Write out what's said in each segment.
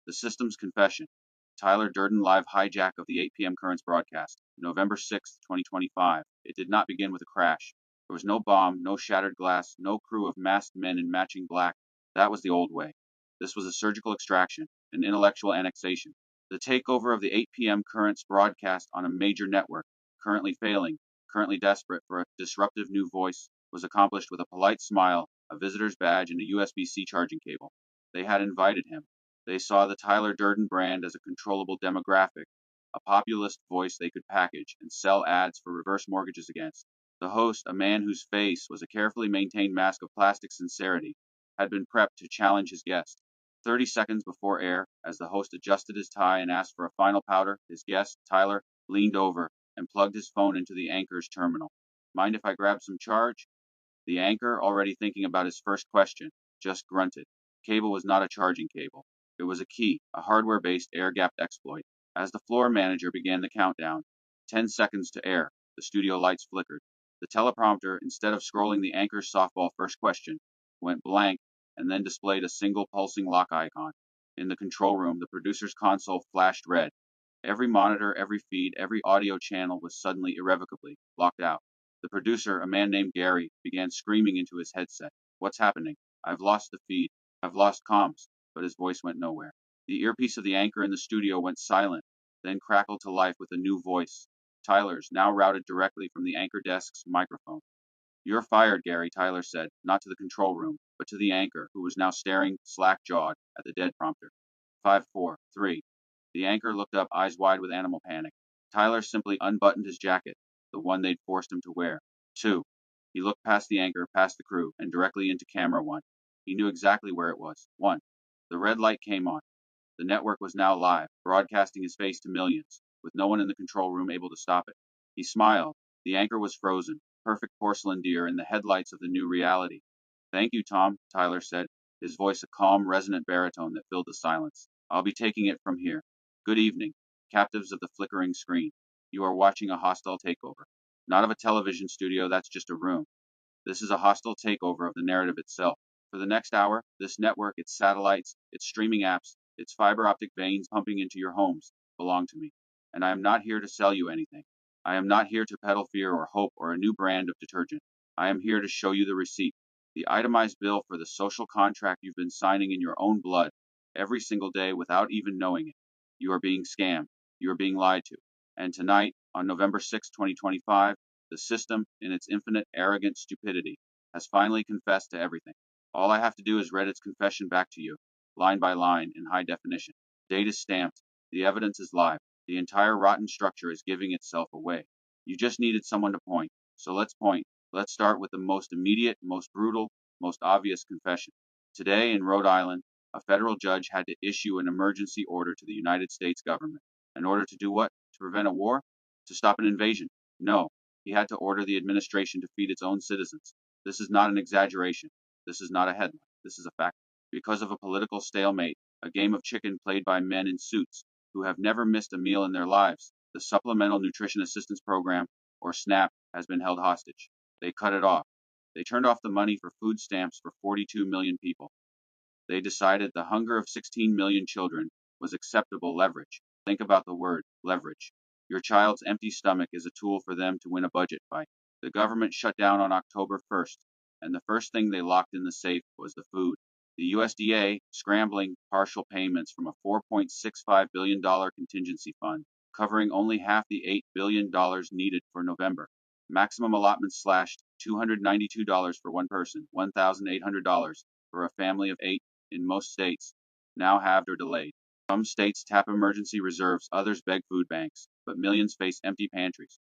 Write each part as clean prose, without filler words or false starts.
The System's Confession. Tyler Durden live hijack of the 8 p.m. Currents broadcast. November 6, 2025. It did not begin with a crash. There was no bomb, no shattered glass, no crew of masked men in matching black. That was the old way. This was a surgical extraction, an intellectual annexation. The takeover of the 8 p.m. Currents broadcast on a major network, currently failing, currently desperate for a disruptive new voice, was accomplished with a polite smile, a visitor's badge, and a USB-C charging cable. They had invited him. They saw the Tyler Durden brand as a controllable demographic, a populist voice they could package and sell ads for reverse mortgages against. The host, a man whose face was a carefully maintained mask of plastic sincerity, had been prepped to challenge his guest. 30 seconds before air, as the host adjusted his tie and asked for a final powder, his guest, Tyler, leaned over and plugged his phone into the anchor's terminal. Mind if I grab some charge? The anchor, already thinking about his first question, just grunted. The cable was not a charging cable. It was a key, a hardware-based air-gapped exploit. As the floor manager began the countdown, 10 seconds to air, the studio lights flickered. The teleprompter, instead of scrolling the anchor's softball first question, went blank and then displayed a single pulsing lock icon. In the control room, the producer's console flashed red. Every monitor, every feed, every audio channel was suddenly irrevocably locked out. The producer, a man named Gary, began screaming into his headset. What's happening? I've lost the feed. I've lost comms. But his voice went nowhere. The earpiece of the anchor in the studio went silent, then crackled to life with a new voice. Tyler's, now routed directly from the anchor desk's microphone. You're fired, Gary, Tyler said, not to the control room, but to the anchor, who was now staring, slack-jawed, at the dead prompter. 5, 4, 3. The anchor looked up, eyes wide with animal panic. Tyler simply unbuttoned his jacket, the one they'd forced him to wear. 2. He looked past the anchor, past the crew, and directly into camera 1. He knew exactly where it was. 1. The red light came on. The network was now live, broadcasting his face to millions, with no one in the control room able to stop it. He smiled. The anchor was frozen, perfect porcelain deer in the headlights of the new reality. Thank you, Tom, Tyler said, his voice a calm, resonant baritone that filled the silence. I'll be taking it from here. Good evening, captives of the flickering screen. You are watching a hostile takeover. Not of a television studio, that's just a room. This is a hostile takeover of the narrative itself. For the next hour, this network, its satellites, its streaming apps, its fiber optic veins pumping into your homes, belong to me. And I am not here to sell you anything. I am not here to peddle fear or hope or a new brand of detergent. I am here to show you the receipt, the itemized bill for the social contract you've been signing in your own blood, every single day without even knowing it. You are being scammed. You are being lied to. And tonight, on November 6, 2025, the system, in its infinite, arrogant stupidity, has finally confessed to everything. All I have to do is read its confession back to you, line by line, in high definition. Date is stamped. The evidence is live. The entire rotten structure is giving itself away. You just needed someone to point. So let's point. Let's start with the most immediate, most brutal, most obvious confession. Today, in Rhode Island, a federal judge had to issue an emergency order to the United States government. An order to do what? To prevent a war? To stop an invasion? No. He had to order the administration to feed its own citizens. This is not an exaggeration. This is not a headline. This is a fact. Because of a political stalemate, a game of chicken played by men in suits who have never missed a meal in their lives, the Supplemental Nutrition Assistance Program, or SNAP, has been held hostage. They cut it off. They turned off the money for food stamps for 42 million people. They decided the hunger of 16 million children was acceptable leverage. Think about the word, leverage. Your child's empty stomach is a tool for them to win a budget fight. The government shut down on October 1st, and the first thing they locked in the safe was the food. The USDA scrambling partial payments from a $4.65 billion contingency fund, covering only half the $8 billion needed for November. Maximum allotment slashed $292 for one person, $1,800 for a family of 8 in most states, now halved or delayed. Some states tap emergency reserves, others beg food banks, but millions face empty pantries.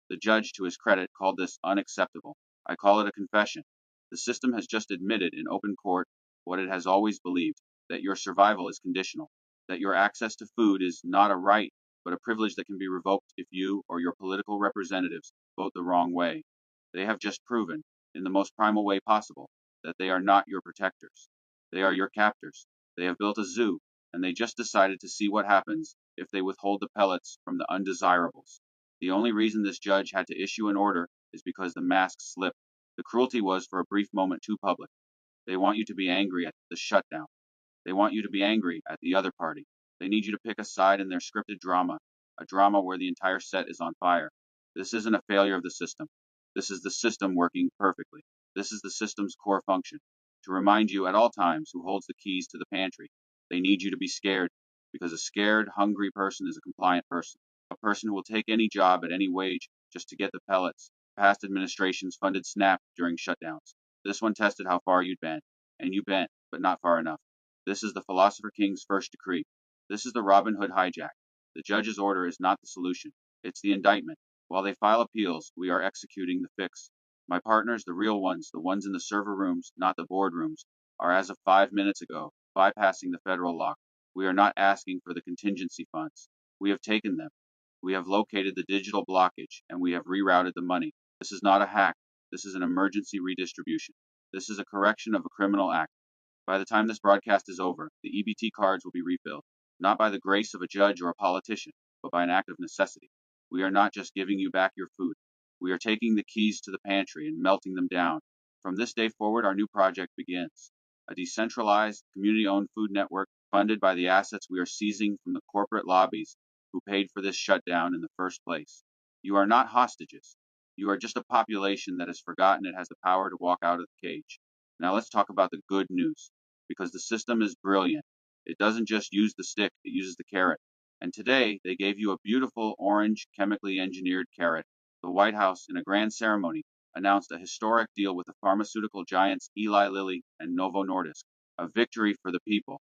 The judge, to his credit, called this unacceptable. I call it a confession. The system has just admitted in open court what it has always believed, that your survival is conditional, that your access to food is not a right, but a privilege that can be revoked if you or your political representatives vote the wrong way. They have just proven, in the most primal way possible, that they are not your protectors. They are your captors. They have built a zoo, and they just decided to see what happens if they withhold the pellets from the undesirables. The only reason this judge had to issue an order is because the mask slipped. The cruelty was for a brief moment too public. They want you to be angry at the shutdown. They want you to be angry at the other party. They need you to pick a side in their scripted drama, a drama where the entire set is on fire. This isn't a failure of the system. This is the system working perfectly. This is the system's core function, to remind you at all times who holds the keys to the pantry. They need you to be scared, because a scared, hungry person is a compliant person, a person who will take any job at any wage just to get the pellets. Past administrations funded SNAP during shutdowns. This one tested how far you'd bend, and you bent, but not far enough. This is the Philosopher King's first decree. This is the Robin Hood hijack. The judge's order is not the solution, it's the indictment. While they file appeals, we are executing the fix. My partners, the real ones, the ones in the server rooms, not the boardrooms, are as of 5 minutes ago, bypassing the federal lock. We are not asking for the contingency funds. We have taken them. We have located the digital blockage, and we have rerouted the money. This is not a hack. This is an emergency redistribution. This is a correction of a criminal act. By the time this broadcast is over, the EBT cards will be refilled, not by the grace of a judge or a politician, but by an act of necessity. We are not just giving you back your food. We are taking the keys to the pantry and melting them down. From this day forward, our new project begins. A decentralized, community-owned food network funded by the assets we are seizing from the corporate lobbies who paid for this shutdown in the first place. You are not hostages. You are just a population that has forgotten it has the power to walk out of the cage. Now let's talk about the good news, because the system is brilliant. It doesn't just use the stick, it uses the carrot. And today, they gave you a beautiful orange, chemically engineered carrot. The White House, in a grand ceremony, announced a historic deal with the pharmaceutical giants Eli Lilly and Novo Nordisk, a victory for the people.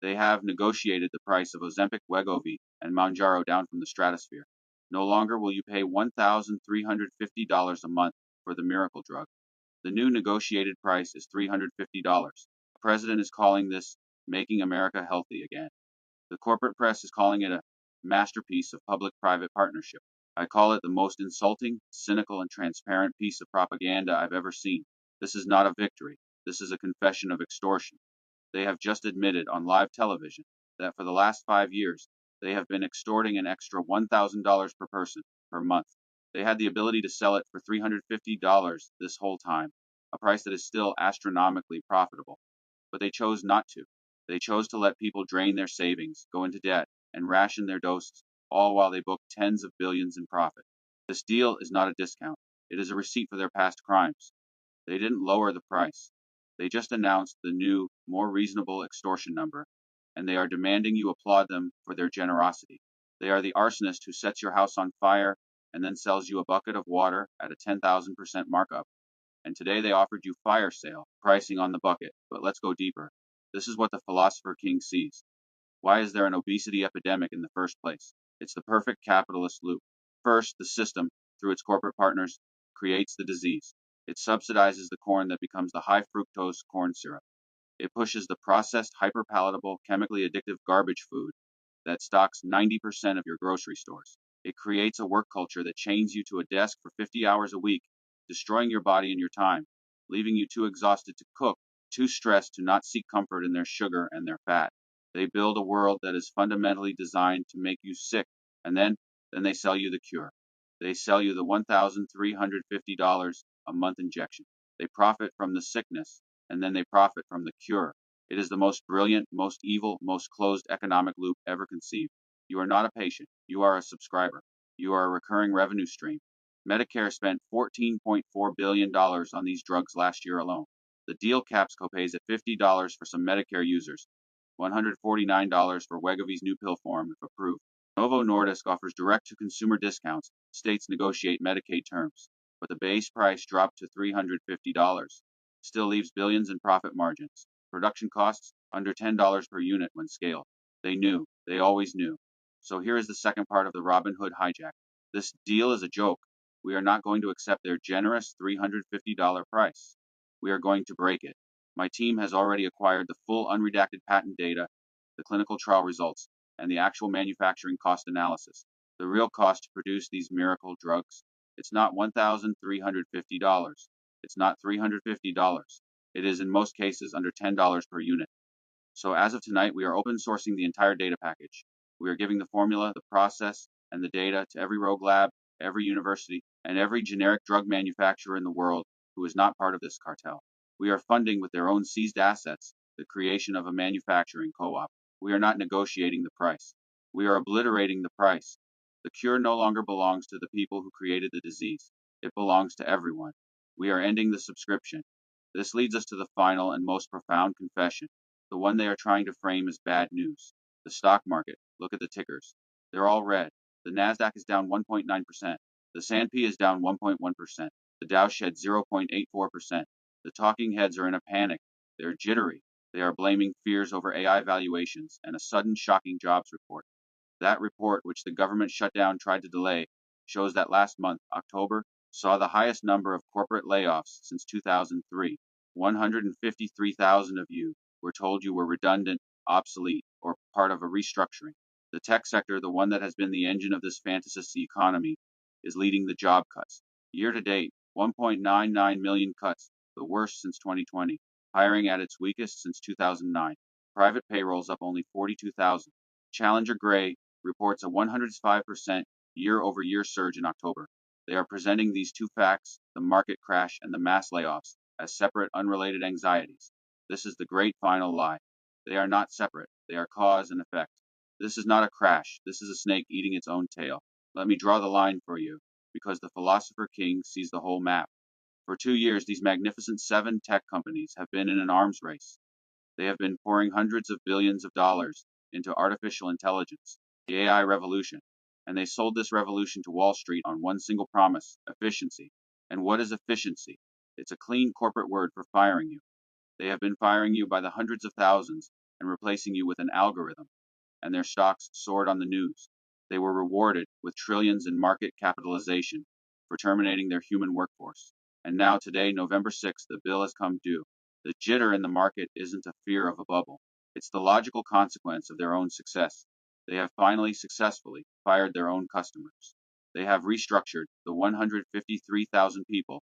They have negotiated the price of Ozempic, Wegovy, and Mounjaro down from the stratosphere. No longer will you pay $1,350 a month for the miracle drug. The new negotiated price is $350. The president is calling this making America healthy again. The corporate press is calling it a masterpiece of public-private partnership. I call it the most insulting, cynical, and transparent piece of propaganda I've ever seen. This is not a victory. This is a confession of extortion. They have just admitted on live television that for the last 5 years, they have been extorting an extra $1,000 per person per month. They had the ability to sell it for $350 this whole time, a price that is still astronomically profitable. But they chose not to. They chose to let people drain their savings, go into debt, and ration their doses, all while they booked tens of billions in profit. This deal is not a discount. It is a receipt for their past crimes. They didn't lower the price. They just announced the new, more reasonable extortion number, and they are demanding you applaud them for their generosity. They are the arsonist who sets your house on fire and then sells you a bucket of water at a 10,000% markup. And today they offered you fire sale pricing on the bucket. But let's go deeper. This is what the Philosopher King sees. Why is there an obesity epidemic in the first place? It's the perfect capitalist loop. First, the system, through its corporate partners, creates the disease. It subsidizes the corn that becomes the high fructose corn syrup. It pushes the processed, hyperpalatable, chemically addictive garbage food that stocks 90% of your grocery stores. It creates a work culture that chains you to a desk for 50 hours a week, destroying your body and your time, leaving you too exhausted to cook, too stressed to not seek comfort in their sugar and their fat. They build a world that is fundamentally designed to make you sick, and then they sell you the cure. They sell you the $1,350 a month injection. They profit from the sickness, and then they profit from the cure. It is the most brilliant, most evil, most closed economic loop ever conceived. You are not a patient. You are a subscriber. You are a recurring revenue stream. Medicare spent $14.4 billion on these drugs last year alone. The deal caps copays at $50 for some Medicare users, $149 for Wegovy's new pill form if approved. Novo Nordisk offers direct-to-consumer discounts. States negotiate Medicaid terms, but the base price dropped to $350. Still leaves billions in profit margins. Production costs under $10 per unit when scaled. They knew. They always knew. So here is the second part of the Robin Hood hijack. This deal is a joke. We are not going to accept their generous $350 price. We are going to break it. My team has already acquired the full unredacted patent data, the clinical trial results, and the actual manufacturing cost analysis. The real cost to produce these miracle drugs. It's not $1,350. It's not $350. It is in most cases under $10 per unit. So as of tonight, we are open sourcing the entire data package. We are giving the formula, the process, and the data to every rogue lab, every university, and every generic drug manufacturer in the world who is not part of this cartel. We are funding with their own seized assets the creation of a manufacturing co-op. We are not negotiating the price. We are obliterating the price. The cure no longer belongs to the people who created the disease. It belongs to everyone. We are ending the subscription. This leads us to the final and most profound confession, the one they are trying to frame as bad news. The stock market. Look at the tickers. They're all red. The Nasdaq is down 1.9%. The S&P is down 1.1%. The Dow shed 0.84%. The talking heads are in a panic. They're jittery. They are blaming fears over AI valuations and a sudden shocking jobs report. That report, which the government shutdown tried to delay, shows that last month, October, saw the highest number of corporate layoffs since 2003. 153,000 of you were told you were redundant, obsolete, or part of a restructuring. The tech sector, the one that has been the engine of this fantasy economy, is leading the job cuts. Year to date, 1.99 million cuts, the worst since 2020. Hiring at its weakest since 2009. Private payrolls up only 42,000. Challenger Gray reports a 105% year-over-year surge in October. They are presenting these two facts, the market crash and the mass layoffs, as separate, unrelated anxieties. This is the great final lie. They are not separate. They are cause and effect. This is not a crash. This is a snake eating its own tail. Let me draw the line for you, because the philosopher king sees the whole map. For 2 years, these magnificent 7 tech companies have been in an arms race. They have been pouring hundreds of billions of dollars into artificial intelligence, the AI revolution, and they sold this revolution to Wall Street on one single promise: efficiency. And what is efficiency? It's a clean corporate word for firing you. They have been firing you by the hundreds of thousands and replacing you with an algorithm, and their stocks soared on the news. They were rewarded with trillions in market capitalization for terminating their human workforce. And now, today, November 6th, the bill has come due. The jitter in the market isn't a fear of a bubble. It's the logical consequence of their own success. They have finally successfully fired their own customers. They have restructured the 153,000 people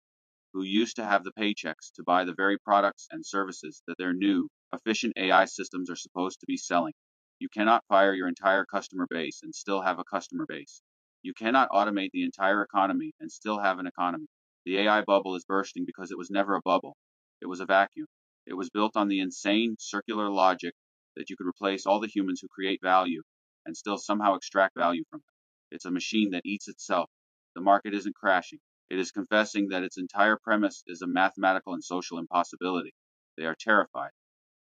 who used to have the paychecks to buy the very products and services that their new, efficient AI systems are supposed to be selling. You cannot fire your entire customer base and still have a customer base. You cannot automate the entire economy and still have an economy. The AI bubble is bursting because it was never a bubble. It was a vacuum. It was built on the insane circular logic that you could replace all the humans who create value and still somehow extract value from them. It's a machine that eats itself. The market isn't crashing. It is confessing that its entire premise is a mathematical and social impossibility. They are terrified.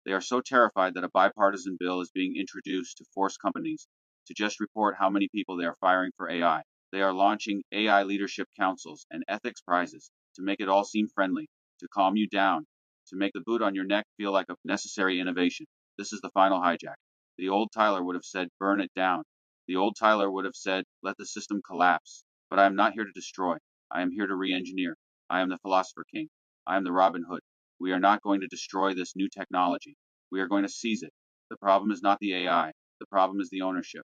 They are so terrified that a bipartisan bill is being introduced to force companies to just report how many people they are firing for AI. They are launching AI leadership councils and ethics prizes to make it all seem friendly, to calm you down, to make the boot on your neck feel like a necessary innovation. This is the final hijack. The old Tyler would have said, burn it down. The old Tyler would have said, let the system collapse. But I am not here to destroy. I am here to re-engineer. I am the philosopher king. I am the Robin Hood. We are not going to destroy this new technology. We are going to seize it. The problem is not the AI. The problem is the ownership.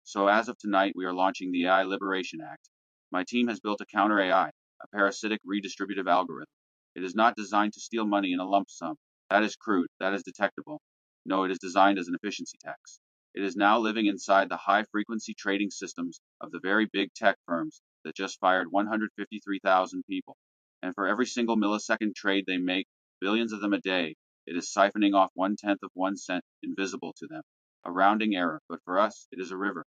So as of tonight, we are launching the AI Liberation Act. My team has built a counter AI, a parasitic redistributive algorithm. It is not designed to steal money in a lump sum. That is crude. That is detectable. No, it is designed as an efficiency tax. It is now living inside the high-frequency trading systems of the very big tech firms that just fired 153,000 people. And for every single millisecond trade they make, billions of them a day, it is siphoning off 1/10 of 1 cent, invisible to them. A rounding error, but for us, it is a river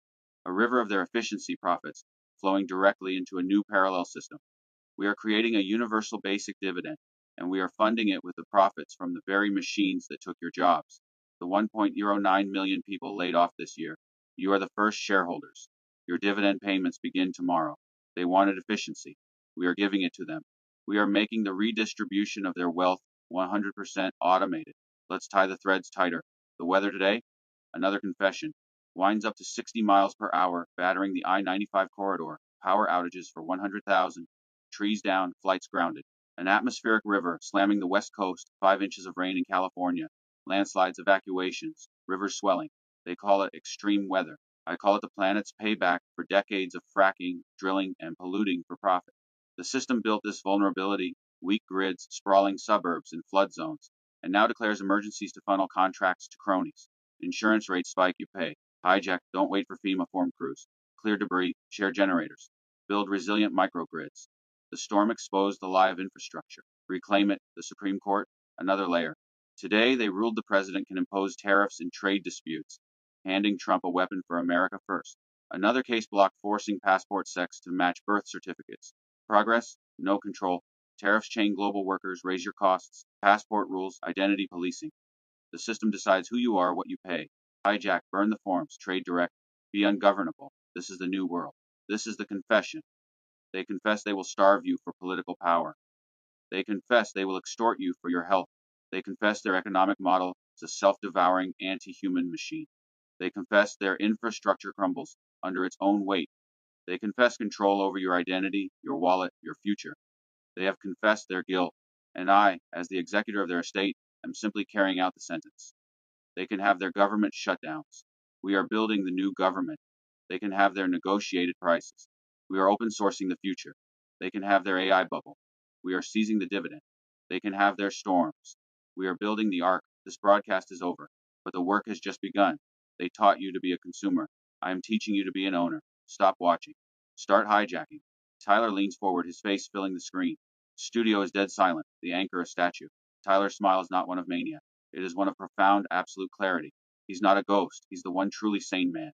of their efficiency profits, flowing directly into a new parallel system. We are creating a universal basic dividend, and we are funding it with the profits from the very machines that took your jobs. The 1.09 million people laid off this year. You are the first shareholders. Your dividend payments begin tomorrow. They wanted efficiency. We are giving it to them. We are making the redistribution of their wealth 100% automated. Let's tie the threads tighter. The weather today? Another confession. Winds up to 60 miles per hour, battering the I-95 corridor. Power outages for 100,000. Trees down, flights grounded. An atmospheric river slamming the west coast, 5 inches of rain in California. Landslides, evacuations, rivers swelling. They call it extreme weather. I call it the planet's payback for decades of fracking, drilling, and polluting for profit. The system built this vulnerability, weak grids, sprawling suburbs, and flood zones, and now declares emergencies to funnel contracts to cronies. Insurance rates spike, you pay. Hijack, don't wait for FEMA form crews. Clear debris, share generators. Build resilient microgrids. The storm exposed the lie of infrastructure. Reclaim it, the Supreme Court, another layer. Today, they ruled the president can impose tariffs in trade disputes, handing Trump a weapon for America first. Another case blocked forcing passport sex to match birth certificates. Progress, no control. Tariffs chain global workers, raise your costs. Passport rules, identity policing. The system decides who you are, what you pay. Hijack, burn the forms, trade direct, be ungovernable. This is the new world. This is the confession. They confess they will starve you for political power. They confess they will extort you for your health. They confess their economic model is a self devouring, anti human machine. They confess their infrastructure crumbles under its own weight. They confess control over your identity, your wallet, your future. They have confessed their guilt, and I, as the executor of their estate, am simply carrying out the sentence. They can have their government shutdowns. We are building the new government. They can have their negotiated prices. We are open sourcing the future. They can have their AI bubble. We are seizing the dividend. They can have their storms. We are building the ark. This broadcast is over, but the work has just begun. They taught you to be a consumer. I am teaching you to be an owner. Stop watching. Start hijacking. Tyler leans forward, his face filling the screen. Studio is dead silent, the anchor a statue. Tyler's smile is not one of mania. It is one of profound, absolute clarity. He's not a ghost. He's the one truly sane man.